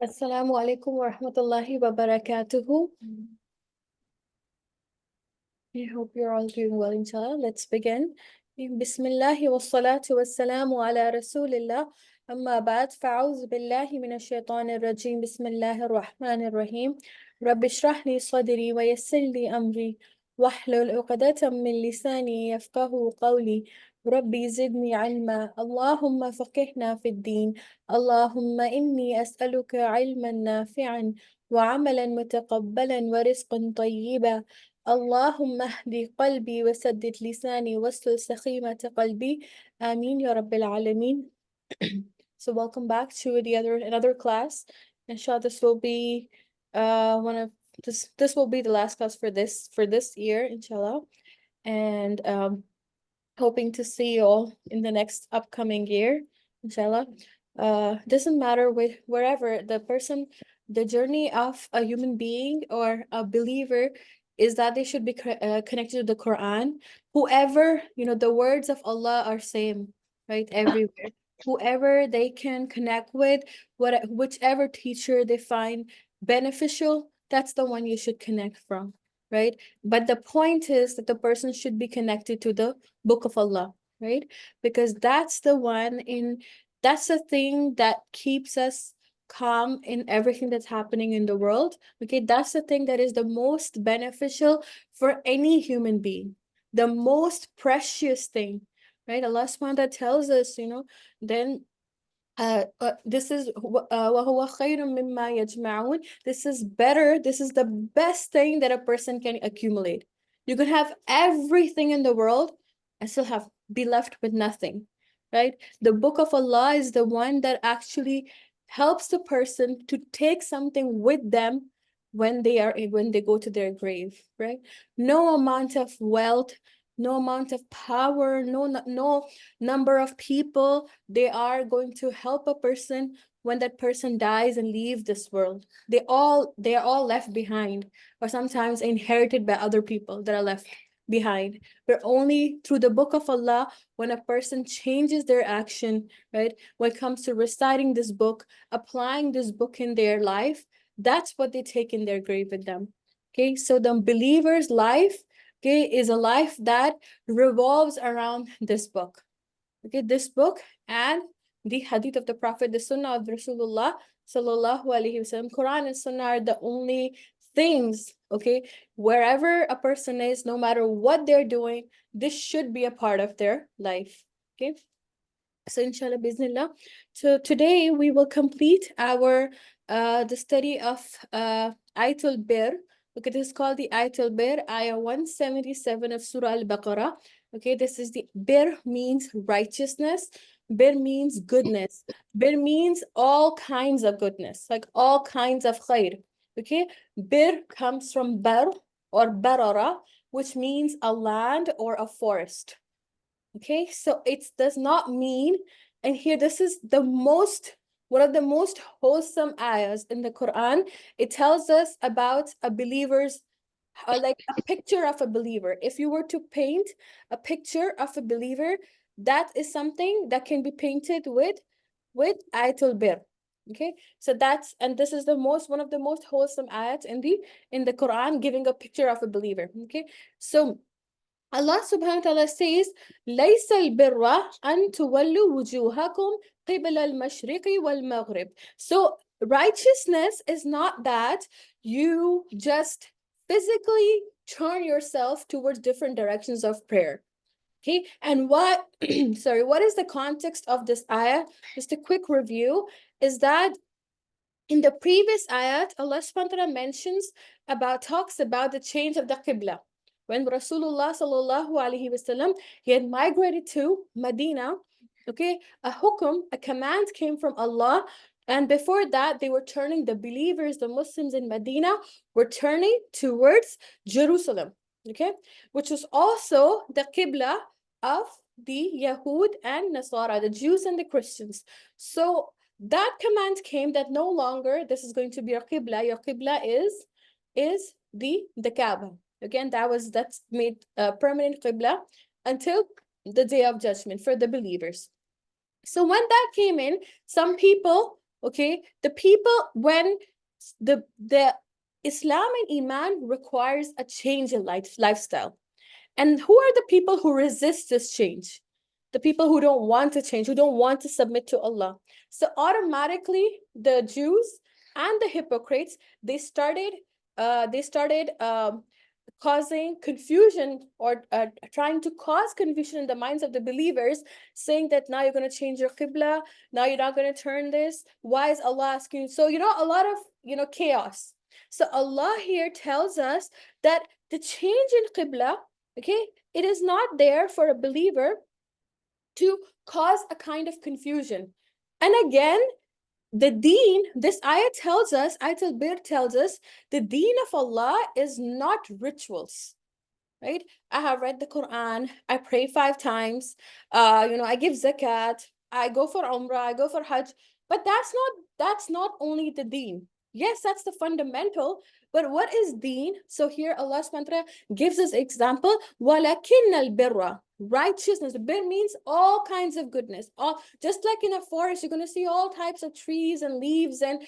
Assalamu alaikum wa rahmatullahi wa barakatuhu. I hope you're all doing well, inshallah. Let's begin. Bismillahi wa salatu wa salamu ala rasulillah. Amma ba'd, fa'awz billahi min ash-shaytanir rajim. Bismillahir rahmanir rahim. Rabbi shrah li sadri wa yassir li amri. Wahlul uqdatam min lisani yafqahu qawli. Rabbi zidni ilma. Allahumma faqihna fid din. Allahumma inni as'aluka ilman nafi'an wa amalan mutaqabbalan wa rizqan tayyiba. اللهم اهد قلبي وسدد لساني واصل سخيمة قلبي آمين يا رب العالمين. So welcome back to another class. Inshallah, this will be one of this will be the last class for this year, inshallah. And hoping to see you all in the next upcoming year, inshallah. Doesn't matter wherever the journey of a human being or a believer is that they should be connected to the Quran. Whoever, the words of Allah are same, right? Everywhere. Whoever they can connect with, whichever teacher they find beneficial, that's the one you should connect from, right? But the point is that the person should be connected to the Book of Allah, right? Because that's the thing that keeps us calm in everything that's happening in the world. Okay, that's the thing that is the most beneficial for any human being, the most precious thing, right? Allah subhanahu wa ta'ala tells us, then this is وَهُوَ خَيْرٌ مِمَّا يَجْمَعُونَ. This is better. This is the best thing that a person can accumulate. You could have everything in the world and still be left with nothing, right? The Book of Allah is the one that actually helps the person to take something with them when they go to their grave, right? No amount of wealth, no amount of power, no number of people, they are going to help a person when that person dies and leaves this world. They are all left behind, or sometimes inherited by other people that are left behind. But only through the Book of Allah, when a person changes their action, right? When it comes to reciting this book, applying this book in their life, that's what they take in their grave with them. Okay, so the believer's life, okay, is a life that revolves around this book. Okay, this book and the hadith of the Prophet, the Sunnah of Rasulullah sallallahu alaihi wasallam. Quran and Sunnah are the only things, okay, wherever a person is, no matter what they're doing, this should be a part of their life. Okay, so inshallah bismillah. So today we will complete our the study of Ayatul Bir. Okay, this is called the Ayatul Bir, ayah 177 of Surah Al-Baqarah. Okay, this is the Bir means righteousness. Bir means goodness. Bir means all kinds of goodness, like all kinds of khair. Okay, Bir comes from bar or barara, which means a land or a forest. Okay, so it does not mean, and here this is one of the most wholesome ayahs in the Quran. It tells us about a believer's, like a picture of a believer. If you were to paint a picture of a believer, that is something that can be painted with Ayatul Bir. Okay, so this is one of the most wholesome ayats in the Quran, giving a picture of a believer. Okay, so Allah subhanahu wa ta'ala says, لَيْسَ الْبِرَّ أَن تُوَلُّوا وُجُوهَكُمْ قِبْلَ الْمَشْرِقِ وَالْمَغْرِبِ. So righteousness is not that you just physically turn yourself towards different directions of prayer. Okay, and what is the context of this ayah? Just a quick review is that in the previous ayat, Allah subhanahu wa ta'ala talks about the change of the Qibla. When Rasulullah sallallahu alaihi wasallam, he had migrated to Medina, okay, a command came from Allah, and before that, they were turning, the believers, the Muslims in Medina, were turning towards Jerusalem, okay, which was also the Qibla of the Yahud and Nasara, the Jews and the Christians. So that command came that no longer this is going to be your qibla. Your qibla is the Kaaba. Again, that's made permanent qibla until the day of judgment for the believers. So when that came in, some people Okay, the people, when the Islam and Iman requires a change in lifestyle. And who are the people who resist this change? The people who don't want to change, who don't want to submit to Allah. So automatically, the Jews and the hypocrites, they started causing confusion, or trying to cause confusion in the minds of the believers, saying that now you're going to change your qibla, now you're not going to turn this. Why is Allah asking you? So, a lot of, chaos. So Allah here tells us that the change in qibla, okay, it is not there for a believer to cause a kind of confusion. And again, the deen, this ayah tells us, Ayat al-Bir tells us, the deen of Allah is not rituals, right? I have read the Quran, I pray 5 times, I give zakat, I go for umrah, I go for hajj, but that's not only the deen. Yes, that's the fundamental, but what is deen? So here Allah subhanahu wa ta'ala gives us example, walakin al-birra, righteousness. Bir means all kinds of goodness. All, just like in a forest, you're going to see all types of trees and leaves and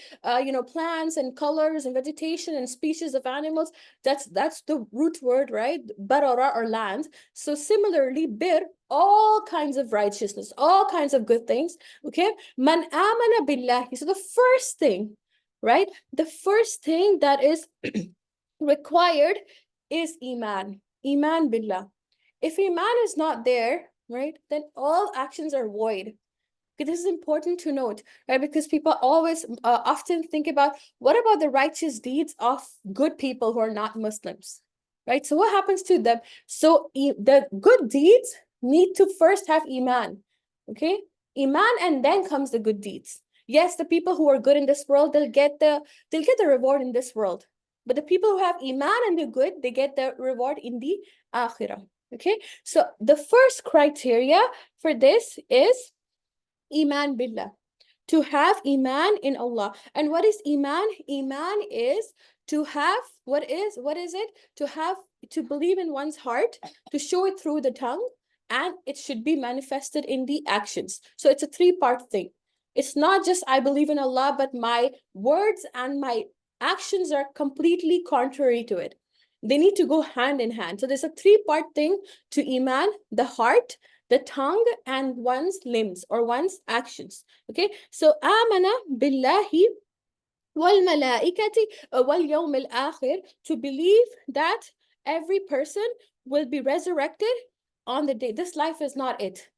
plants and colors and vegetation and species of animals. That's the root word, right? Barara, or land. So similarly, bir, all kinds of righteousness, all kinds of good things. Okay, man amana billahi. So the first thing, right? The first thing that is required is iman. Iman billah. If iman is not there, right, then all actions are void. Okay, this is important to note, right? Because people always often think about, what about the righteous deeds of good people who are not Muslims, right? So what happens to them? So the good deeds need to first have iman, okay? Iman, and then comes the good deeds. Yes, the people who are good in this world, they'll get the reward in this world. But the people who have iman and the good, they get the reward in the akhirah. Okay, so the first criteria for this is Iman billah, to have Iman in Allah. And what is Iman? Iman is to have, what is it? To believe in one's heart, to show it through the tongue, and it should be manifested in the actions. So it's a three-part thing. It's not just I believe in Allah, but my words and my actions are completely contrary to it. They need to go hand in hand. So there's a three-part thing to Iman: the heart, the tongue, and one's limbs or one's actions. Okay, so amana billahi wal malaikati wal yawm al akhir, to believe that every person will be resurrected on the day. This life is not it.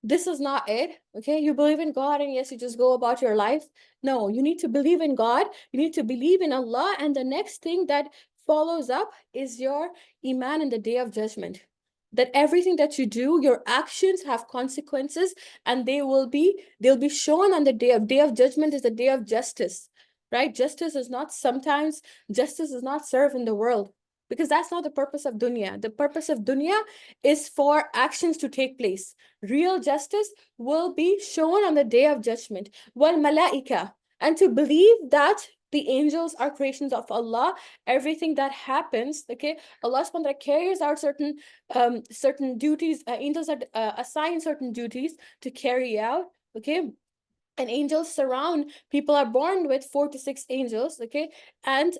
This is not it. Okay, you believe in God, and yes, you just go about your life. No, you need to believe in God, you need to believe in Allah, and the next thing that follows up is your iman in the day of judgment, that everything that you do, your actions have consequences, and they'll be shown on the day of judgment. Is the day of justice, right? Justice is not served in the world, because that's not the purpose of dunya. The purpose of dunya is for actions to take place. Real justice will be shown on the day of judgment. Wal malaika, and to believe that the angels are creations of Allah. Everything that happens, okay, Allah subhanahu wa ta'ala carries out certain duties. Angels are assigned certain duties to carry out, okay, and angels surround people. Are born with 4 to 6 angels, okay, and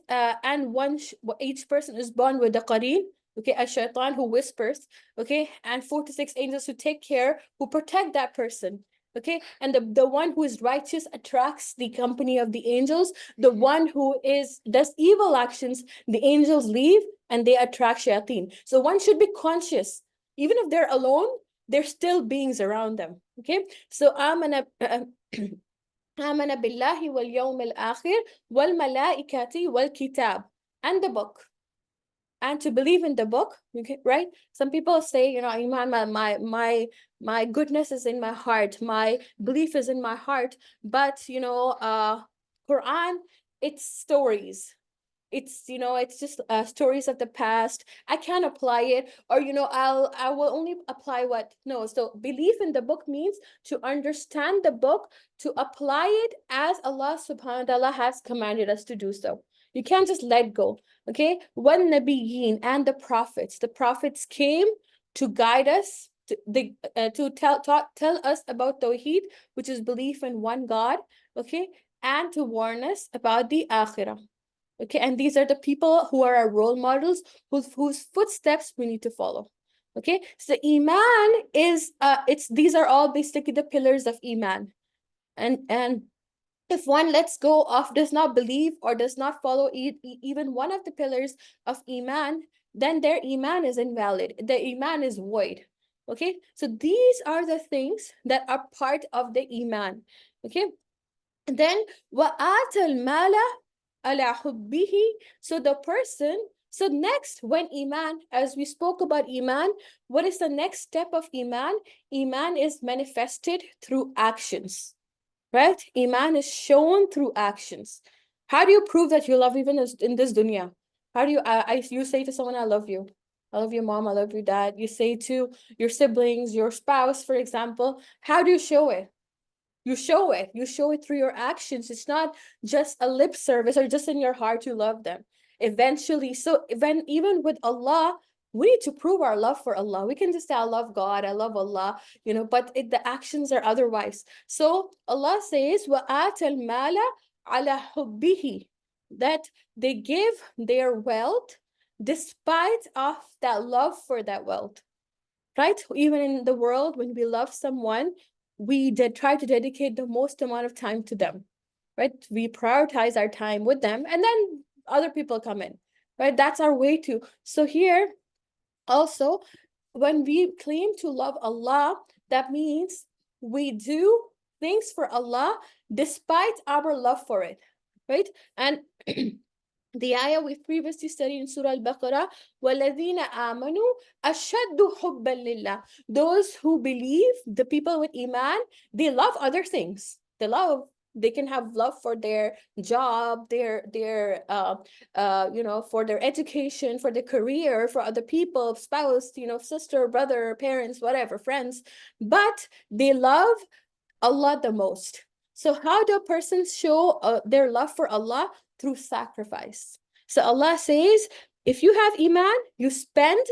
each person is born with a qareen, okay, a shaitan who whispers, okay, and 4 to 6 angels who take care, who protect that person. Okay, and the one who is righteous attracts the company of the angels. The one who does evil actions, the angels leave and they attract shayateen. So one should be conscious, even if they're alone, there's still beings around them. Okay, so amana آمن بالله واليوم الآخر والملائكة والكتاب, and the book, and to believe in the book. Okay, right? Some people say, Iman, my goodness is in my heart, my belief is in my heart, but Quran, it's stories. It's just stories of the past. I can't apply it, or I will only apply what. No, so belief in the book means to understand the book, to apply it as Allah subhanahu wa ta'ala has commanded us to do so. You can't just let go. Okay, when nabiyyin, and the prophets came to guide us, to tell us about tawheed, which is belief in one God. okay, and to warn us about the akhirah. Okay, and these are the people who are our role models, whose footsteps we need to follow. Okay, so Iman is it's these are all basically the pillars of Iman. And if one lets go of, does not believe or does not follow even one of the pillars of Iman, then their Iman is invalid. Their Iman is void. Okay, so these are the things that are part of the Iman. Okay, and then وَآتَ الْمَالَ عَلَى حُبِّهِ. So the person, so next, when Iman, as we spoke about Iman, what is the next step of Iman? Iman is manifested through actions. Right? Iman is shown through actions. How do you prove that you love even in this dunya? How do you say to someone, I love you. I love your mom, I love your dad. You say to your siblings, your spouse, for example. How do you show it? You show it. You show it through your actions. It's not just a lip service or just in your heart you love them. Eventually, so when even with Allah, we need to prove our love for Allah. We can just say, I love God, I love Allah, but the actions are otherwise. So Allah says, وَآتَ الْمَالَ عَلَى حُبِّهِ, that they give their wealth despite of that love for that wealth. Right? Even in the world, when we love someone, we did try to dedicate the most amount of time to them. Right? We prioritize our time with them, and then other people come in. Right? That's our way to. So here, also, when we claim to love Allah, that means we do things for Allah despite our love for it. Right? And the ayah we've previously studied in Surah Al-Baqarah, وَالَّذِينَ آمَنُوا أَشَدُّ حُبًّا لِلَّهِ. Those who believe, the people with Iman, they love other things. They can have love for their job, for their education, for their career, for other people, spouse, sister, brother, parents, whatever, friends. But they love Allah the most. So how do a person show their love for Allah? Through sacrifice. So Allah says, if you have Iman, you spend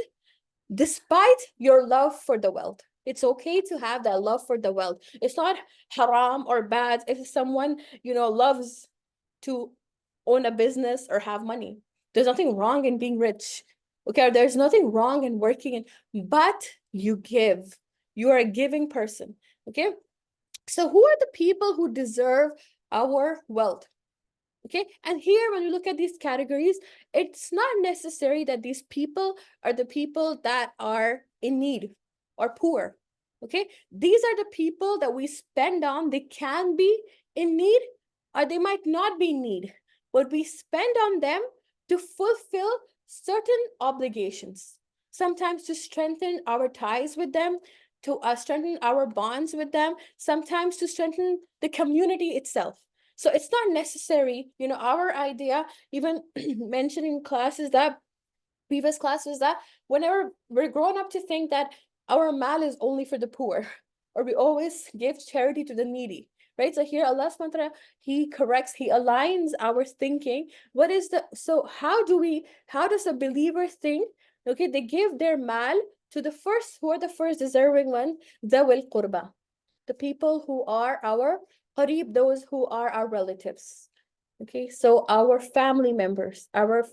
despite your love for the wealth. It's okay to have that love for the wealth. It's not haram or bad if someone, loves to own a business or have money. There's nothing wrong in being rich. Okay, there's nothing wrong in working but you give. You are a giving person. Okay, so who are the people who deserve our wealth? Okay, and here when we look at these categories, it's not necessary that these people are the people that are in need or poor. Okay, these are the people that we spend on. They can be in need or they might not be in need, but we spend on them to fulfill certain obligations, sometimes to strengthen our ties with them, to strengthen our bonds with them, sometimes to strengthen the community itself. So it's not necessary, our idea, even mentioned in previous classes, that whenever we're grown up to think that our mal is only for the poor, or we always give charity to the needy, right? So here Allah subhanahu wa ta'ala, He corrects, He aligns our thinking. How does a believer think? Okay, they give their mal to who are the first deserving ones? Zawil qurba, the people who are our qarib, those who are our relatives. Okay, so our family members, our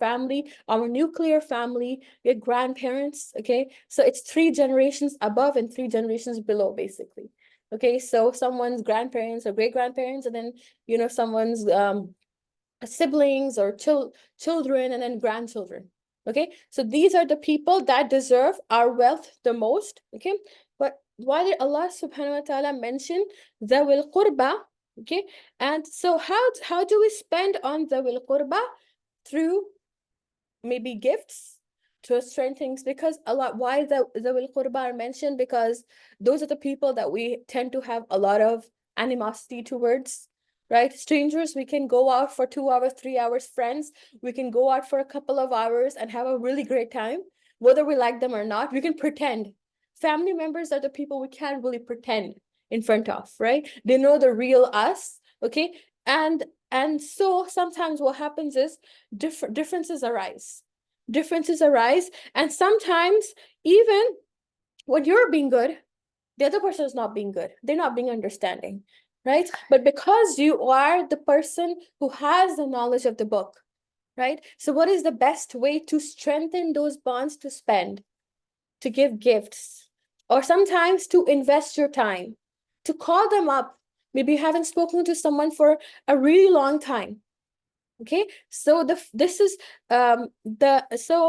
nuclear family, your grandparents. Okay, so it's 3 generations above and 3 generations below, basically. Okay, so someone's grandparents or great grandparents, and then someone's siblings or children, and then grandchildren. Okay, so these are the people that deserve our wealth the most. Okay, but why did Allah subhanahu wa ta'ala mention Zawil Qurba? Okay, and so how do we spend on Zawil Qurba? Through maybe gifts, to certain things, because why the Zawil Qurba are mentioned? Because those are the people that we tend to have a lot of animosity towards. Right? Strangers, we can go out for 2 hours, 3 hours. Friends, we can go out for a couple of hours and have a really great time. Whether we like them or not, we can pretend. Family members are the people we can't really pretend in front of, right? They know the real us, okay? And so sometimes what happens is differences arise. And sometimes even when you're being good, the other person is not being good. They're not being understanding. right? But because you are the person who has the knowledge of the book, right? So what is the best way to strengthen those bonds? To spend, to give gifts, or sometimes to invest your time, to call them up. Maybe you haven't spoken to someone for a really long time. Okay, so this is the so